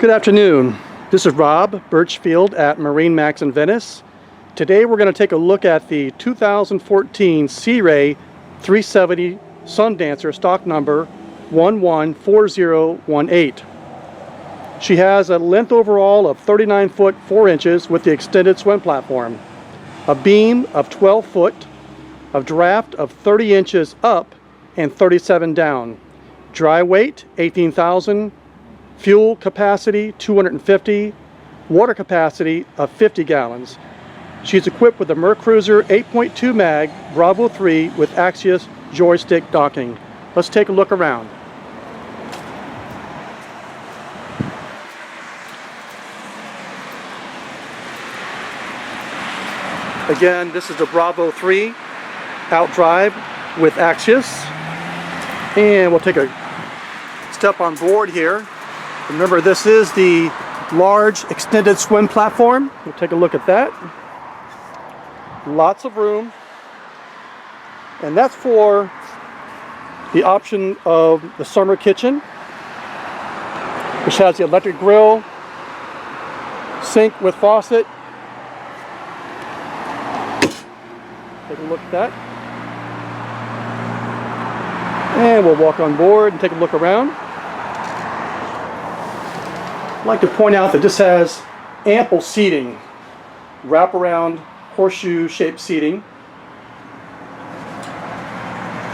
Good afternoon. This is Rob Birchfield at MarineMax Venice. Today we're going to take a look at the 2014 Sea Ray 370 Sundancer stock number 114018. She has a length overall of 39 foot 4 inches with the extended swim platform, a beam of 12 foot, a draft of 30 inches up and 37 down, dry weight 18,000, fuel capacity 250, water capacity of 50 gallons. She's equipped with a Mercruiser 8.2 mag Bravo 3 with Axios joystick docking. Let's take a look around. Again, this is the Bravo 3 outdrive with Axios. And we'll take a step on board here. Remember, this is the large extended swim platform. We'll take a look at that. Lots of room. And that's for the option of the summer kitchen, which has the electric grill, sink with faucet. Take a look at that. And we'll walk on board and take a look around. I'd like to point out that this has ample seating, wraparound horseshoe shaped seating.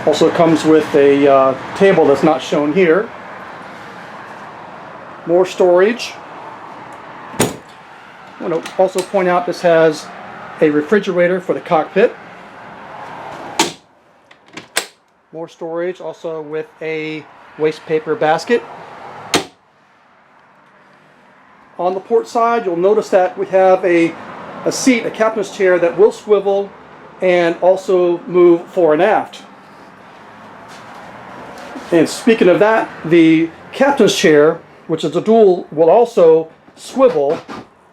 Also comes with a table that's not shown here. More storage. I want to also point out this has a refrigerator for the cockpit. More storage, also with a waste paper basket. On the port side, you'll notice that we have a seat, a captain's chair that will swivel and also move fore and aft. And speaking of that, the captain's chair, which is a dual, will also swivel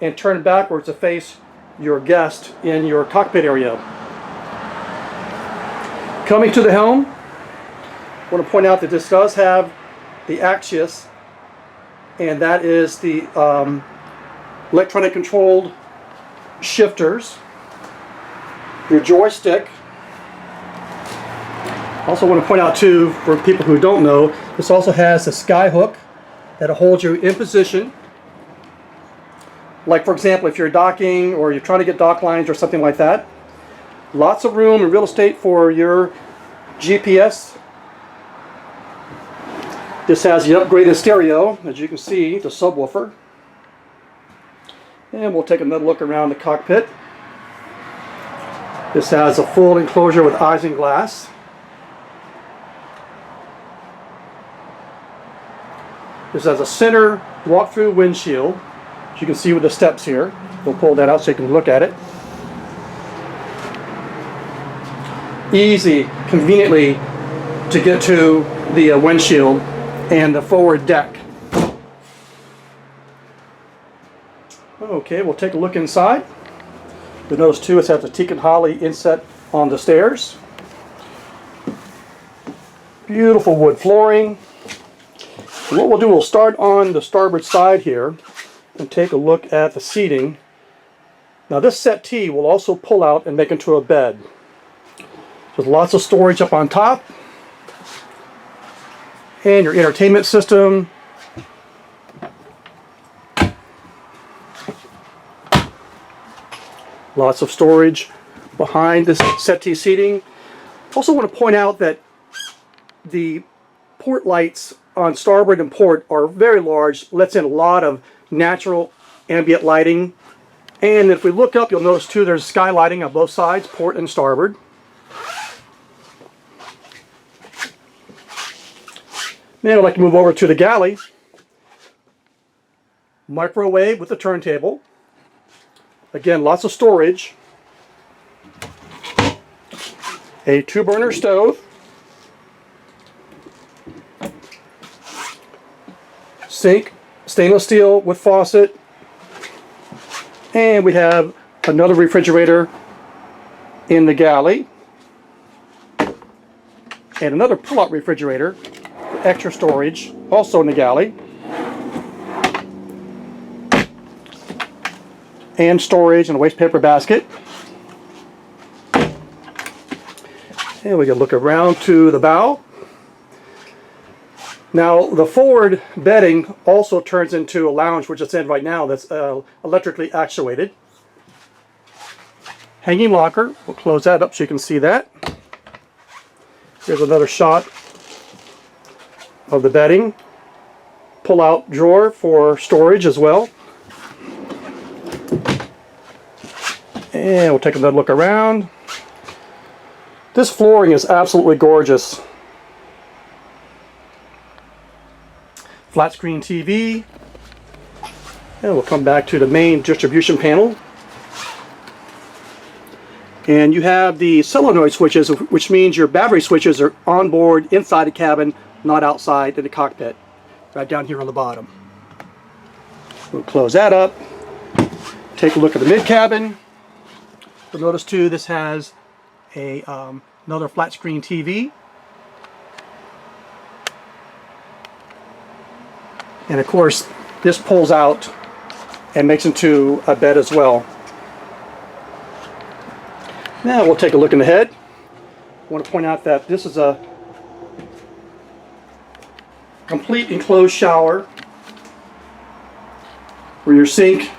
and turn backwards to face your guest in your cockpit area. Coming to the helm, I want to point out that this does have the Axios, and that is the electronic controlled shifters, your joystick. Also want to point out too, for people who don't know, this also has a sky hook that'll hold you in position. Like, for example, if you're docking or you're trying to get dock lines or something like that. Lots of room and real estate for your GPS. This has the upgraded stereo, as you can see, the subwoofer. And we'll take another look around the cockpit. This has a full enclosure with isinglass. This has a center walk-through windshield, as you can see with the steps here. We'll pull that out so you can look at it. Easy, conveniently, to get to the windshield and the forward deck. Okay, we'll take a look inside. You'll notice too it has the teak and holly inset on the stairs. Beautiful wood flooring. And what we'll do, we'll start on the starboard side here and take a look at the seating. Now this settee will also pull out and make into a bed. With lots of storage up on top. And your entertainment system. Lots of storage behind this settee seating. Also want to point out that the port lights on starboard and port are very large, lets in a lot of natural ambient lighting. And if we look up, you'll notice too there's sky lighting on both sides, port and starboard. Now I'd like to move over to the galley. Microwave with a turntable. Again, lots of storage. A 2-burner stove. Sink, stainless steel with faucet. And we have another refrigerator in the galley. And another pull-out refrigerator. Extra storage, also in the galley. and storage in a waste paper basket. And we can look around to the bow. Now the forward bedding also turns into a lounge, which it's in right now, that's electrically actuated. Hanging locker, we'll close that up so you can see that. Here's another shot of the bedding. Pull-out drawer for storage as well. And we'll take another look around. This flooring is absolutely gorgeous. Flat screen TV. And we'll come back to the main distribution panel. And you have the solenoid switches, which means your battery switches are on board inside the cabin, not outside in the cockpit. Right down here on the bottom. We'll close that up. Take a look at the mid cabin. You'll notice too this has a another flat screen TV. And of course this pulls out and makes into a bed as well. Now we'll take a look in the head. I want to point out that this is a complete enclosed shower where your sink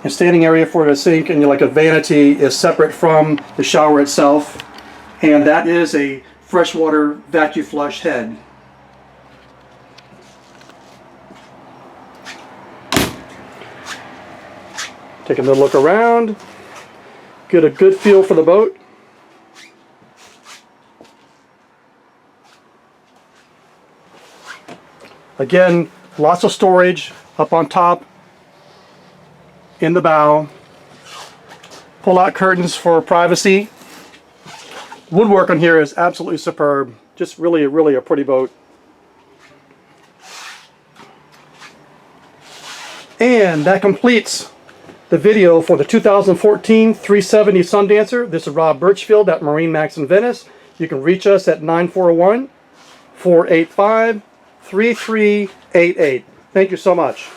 and standing area for the sink and like a vanity is separate from the shower itself, and that is a freshwater vacuum flush head. Take another look around, get a good feel for the boat. Again, lots of storage up on top in the bow. Pull-out curtains for privacy. Woodwork on here is absolutely superb. Just really a pretty boat. And that completes the video for the 2014 370 Sundancer. This is Rob Birchfield at MarineMax in Venice. You can reach us at 941-485-3388. Thank you so much.